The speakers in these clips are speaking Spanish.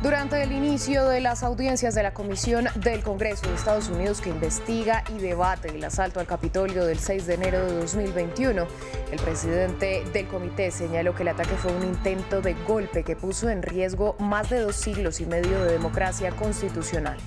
Durante el inicio de las audiencias de la Comisión del Congreso de Estados Unidos que investiga y debate el asalto al Capitolio del 6 de enero de 2021, el presidente del comité señaló que el ataque fue un intento de golpe que puso en riesgo más de 2 siglos y medio de democracia constitucional.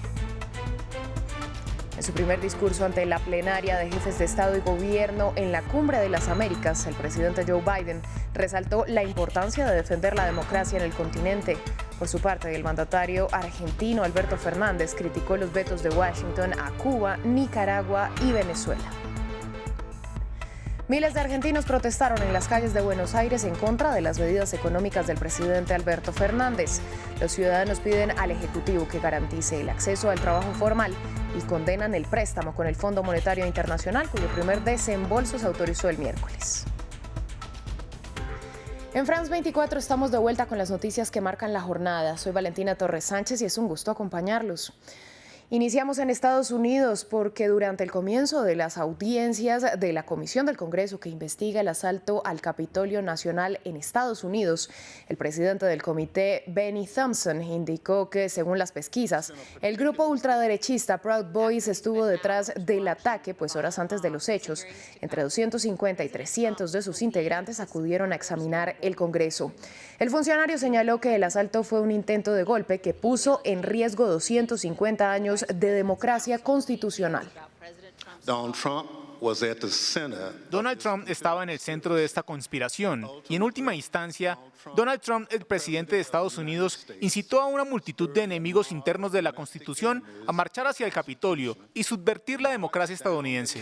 En su primer discurso ante la plenaria de jefes de Estado y Gobierno en la Cumbre de las Américas, el presidente Joe Biden resaltó la importancia de defender la democracia en el continente. Por su parte, el mandatario argentino Alberto Fernández criticó los vetos de Washington a Cuba, Nicaragua y Venezuela. Miles de argentinos protestaron en las calles de Buenos Aires en contra de las medidas económicas del presidente Alberto Fernández. Los ciudadanos piden al Ejecutivo que garantice el acceso al trabajo formal y condenan el préstamo con el Fondo Monetario Internacional, cuyo primer desembolso se autorizó el miércoles. En France 24 estamos de vuelta con las noticias que marcan la jornada. Soy Valentina Torres Sánchez y es un gusto acompañarlos. Iniciamos en Estados Unidos porque durante el comienzo de las audiencias de la Comisión del Congreso que investiga el asalto al Capitolio Nacional en Estados Unidos, el presidente del comité, Benny Thompson, indicó que, según las pesquisas, el grupo ultraderechista Proud Boys estuvo detrás del ataque, pues horas antes de los hechos, entre 250 y 300 de sus integrantes acudieron a examinar el Congreso. El funcionario señaló que el asalto fue un intento de golpe que puso en riesgo 250 años de democracia constitucional. Donald Trump estaba en el centro de esta conspiración y en última instancia, Donald Trump, el presidente de Estados Unidos, incitó a una multitud de enemigos internos de la Constitución a marchar hacia el Capitolio y subvertir la democracia estadounidense.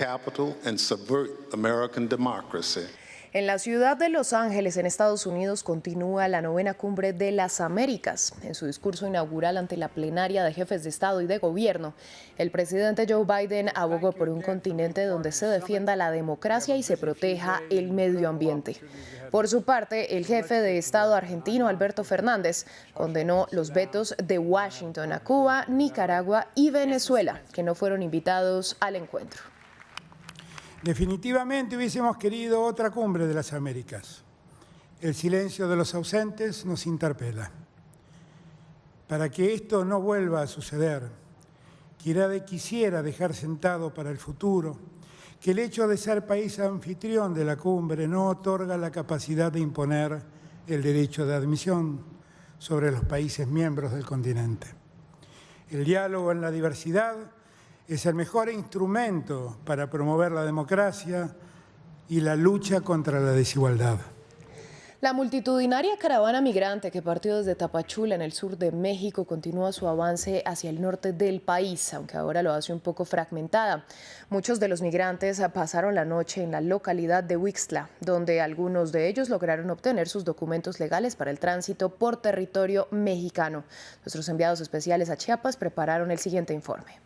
En la ciudad de Los Ángeles, en Estados Unidos, continúa la 9ª Cumbre de las Américas. En su discurso inaugural ante la plenaria de jefes de Estado y de Gobierno, el presidente Joe Biden abogó por un continente donde se defienda la democracia y se proteja el medio ambiente. Por su parte, el jefe de Estado argentino, Alberto Fernández, condenó los vetos de Washington a Cuba, Nicaragua y Venezuela, que no fueron invitados al encuentro. Definitivamente hubiésemos querido otra cumbre de las Américas. El silencio de los ausentes nos interpela. Para que esto no vuelva a suceder, quisiera dejar sentado para el futuro que el hecho de ser país anfitrión de la cumbre no otorga la capacidad de imponer el derecho de admisión sobre los países miembros del continente. El diálogo en la diversidad es el mejor instrumento para promover la democracia y la lucha contra la desigualdad. La multitudinaria caravana migrante que partió desde Tapachula, en el sur de México, continúa su avance hacia el norte del país, aunque ahora lo hace un poco fragmentada. Muchos de los migrantes pasaron la noche en la localidad de Huixtla, donde algunos de ellos lograron obtener sus documentos legales para el tránsito por territorio mexicano. Nuestros enviados especiales a Chiapas prepararon el siguiente informe.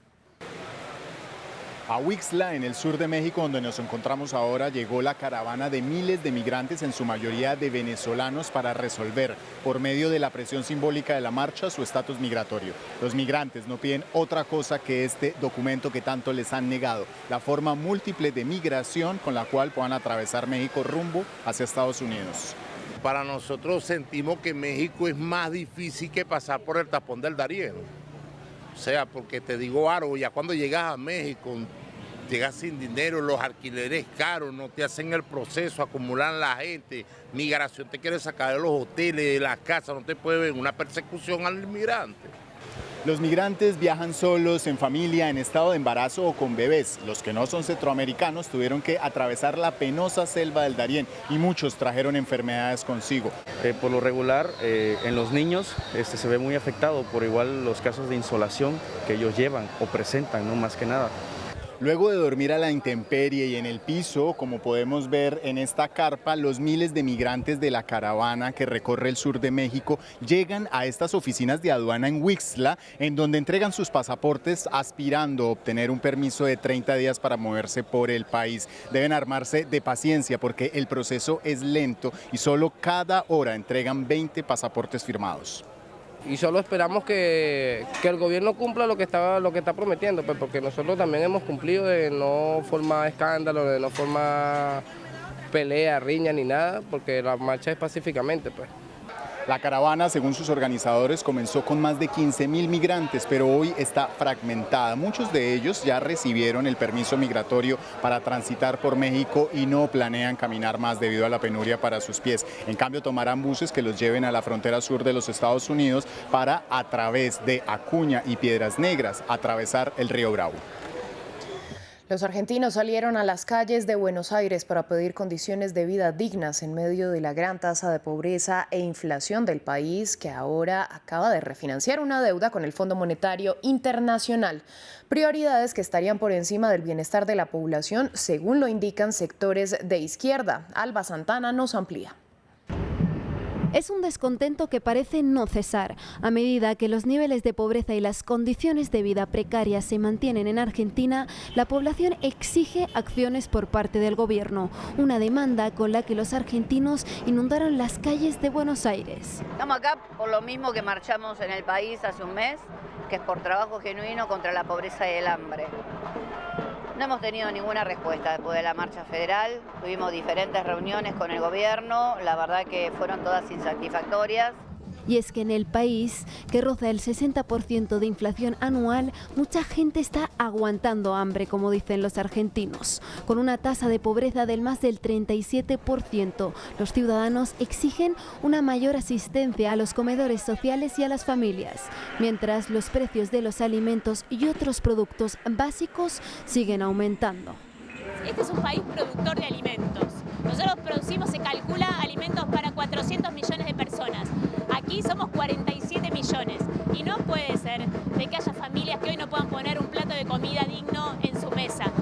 A Huixtla, en el sur de México, donde nos encontramos ahora, llegó la caravana de miles de migrantes, en su mayoría de venezolanos, para resolver, por medio de la presión simbólica de la marcha, su estatus migratorio. Los migrantes no piden otra cosa que este documento que tanto les han negado, la forma múltiple de migración con la cual puedan atravesar México rumbo hacia Estados Unidos. Para nosotros sentimos que México es más difícil que pasar por el tapón del Darién. O sea, porque te digo algo, ya cuando llegas a México, llegas sin dinero, los alquileres caros, no te hacen el proceso, acumulan la gente, migración te quiere sacar de los hoteles, de las casas, no te puede ver una persecución al inmigrante. Los migrantes viajan solos, en familia, en estado de embarazo o con bebés. Los que no son centroamericanos tuvieron que atravesar la penosa selva del Darién y muchos trajeron enfermedades consigo. Por lo regular, en los niños se ve muy afectado por igual los casos de insolación que ellos llevan o presentan, ¿no? Más que nada. Luego de dormir a la intemperie y en el piso, como podemos ver en esta carpa, los miles de migrantes de la caravana que recorre el sur de México llegan a estas oficinas de aduana en Huixtla, en donde entregan sus pasaportes aspirando a obtener un permiso de 30 días para moverse por el país. Deben armarse de paciencia porque el proceso es lento y solo cada hora entregan 20 pasaportes firmados. Y solo esperamos que el gobierno cumpla lo que está prometiendo, pues, porque nosotros también hemos cumplido de no formar escándalo, de no formar pelea, riña ni nada, porque la marcha es pacíficamente, pues. La caravana, según sus organizadores, comenzó con más de 15.000 migrantes, pero hoy está fragmentada. Muchos de ellos ya recibieron el permiso migratorio para transitar por México y no planean caminar más debido a la penuria para sus pies. En cambio, tomarán buses que los lleven a la frontera sur de los Estados Unidos para, a través de Acuña y Piedras Negras, atravesar el río Bravo. Los argentinos salieron a las calles de Buenos Aires para pedir condiciones de vida dignas en medio de la gran tasa de pobreza e inflación del país, que ahora acaba de refinanciar una deuda con el Fondo Monetario Internacional. Prioridades que estarían por encima del bienestar de la población, según lo indican sectores de izquierda. Alba Santana nos amplía. Es un descontento que parece no cesar. A medida que los niveles de pobreza y las condiciones de vida precarias se mantienen en Argentina, la población exige acciones por parte del gobierno. Una demanda con la que los argentinos inundaron las calles de Buenos Aires. Estamos acá por lo mismo que marchamos en el país hace un mes, que es por trabajo genuino contra la pobreza y el hambre. No hemos tenido ninguna respuesta después de la marcha federal, tuvimos diferentes reuniones con el gobierno, la verdad que fueron todas insatisfactorias. Y es que en el país, que roza el 60% de inflación anual, mucha gente está aguantando hambre, como dicen los argentinos. Con una tasa de pobreza del más del 37%, los ciudadanos exigen una mayor asistencia a los comedores sociales y a las familias, mientras los precios de los alimentos y otros productos básicos siguen aumentando. Este es un país productor de alimentos. Nosotros producimos, se calcula, alimentos para 400 millones de personas. Aquí somos 47 millones y no puede ser de que haya familias que hoy no puedan poner un plato de comida digno en su mesa.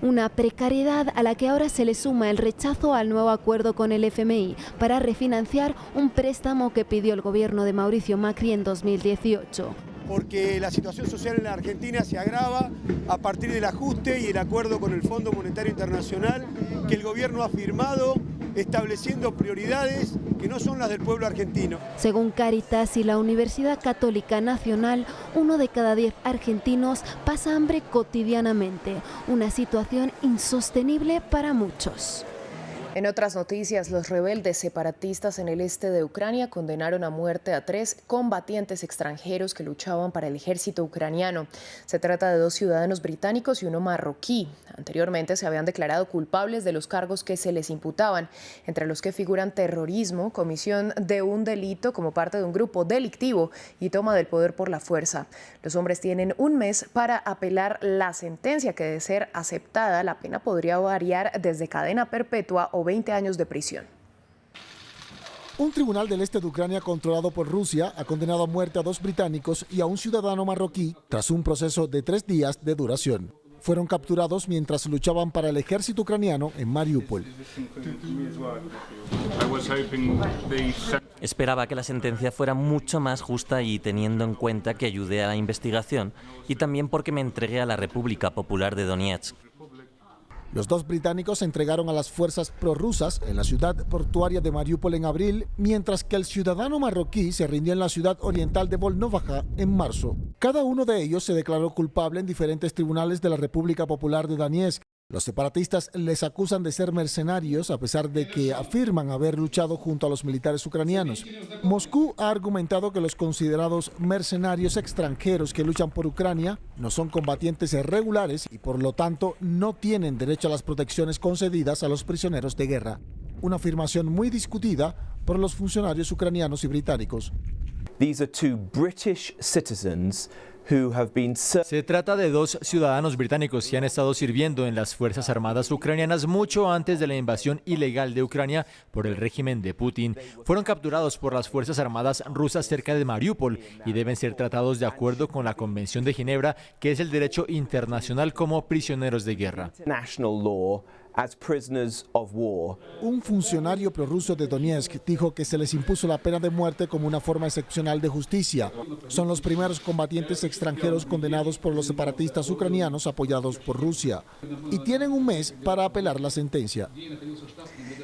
Una precariedad a la que ahora se le suma el rechazo al nuevo acuerdo con el FMI para refinanciar un préstamo que pidió el gobierno de Mauricio Macri en 2018. Porque la situación social en la Argentina se agrava a partir del ajuste y el acuerdo con el Fondo Monetario Internacional que el gobierno ha firmado, estableciendo prioridades que no son las del pueblo argentino. Según Cáritas y la Universidad Católica Nacional, 1 de cada 10 argentinos pasa hambre cotidianamente, una situación insostenible para muchos. En otras noticias, los rebeldes separatistas en el este de Ucrania condenaron a muerte a 3 combatientes extranjeros que luchaban para el ejército ucraniano. Se trata de 2 ciudadanos británicos y 1 marroquí. Anteriormente se habían declarado culpables de los cargos que se les imputaban, entre los que figuran terrorismo, comisión de un delito como parte de un grupo delictivo y toma del poder por la fuerza. Los hombres tienen un mes para apelar la sentencia, que de ser aceptada, la pena podría variar desde cadena perpetua o 20 años de prisión. Un tribunal del este de Ucrania controlado por Rusia ha condenado a muerte a 2 británicos y a un ciudadano marroquí tras un proceso de 3 días de duración. Fueron capturados mientras luchaban para el ejército ucraniano en Mariupol. Esperaba que la sentencia fuera mucho más justa y teniendo en cuenta que ayudé a la investigación y también porque me entregué a la República Popular de Donetsk. Los 2 británicos se entregaron a las fuerzas prorrusas en la ciudad portuaria de Mariupol en abril, mientras que el ciudadano marroquí se rindió en la ciudad oriental de Volnovakha en marzo. Cada uno de ellos se declaró culpable en diferentes tribunales de la República Popular de Donetsk. Los separatistas les acusan de ser mercenarios a pesar de que afirman haber luchado junto a los militares ucranianos. Moscú ha argumentado que los considerados mercenarios extranjeros que luchan por Ucrania no son combatientes regulares y por lo tanto no tienen derecho a las protecciones concedidas a los prisioneros de guerra. Una afirmación muy discutida por los funcionarios ucranianos y británicos. Se trata de 2 ciudadanos británicos que han estado sirviendo en las Fuerzas Armadas ucranianas mucho antes de la invasión ilegal de Ucrania por el régimen de Putin. Fueron capturados por las Fuerzas Armadas rusas cerca de Mariupol y deben ser tratados de acuerdo con la Convención de Ginebra, que es el derecho internacional, como prisioneros de guerra. Un funcionario prorruso de Donetsk dijo que se les impuso la pena de muerte como una forma excepcional de justicia. Son los primeros combatientes extranjeros condenados por los separatistas ucranianos apoyados por Rusia y tienen un mes para apelar la sentencia.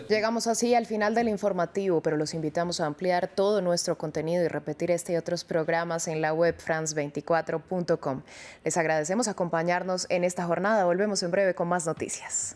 Llegamos así al final del informativo, pero los invitamos a ampliar todo nuestro contenido y repetir este y otros programas en la web france24.com. Les agradecemos acompañarnos en esta jornada. Volvemos en breve con más noticias.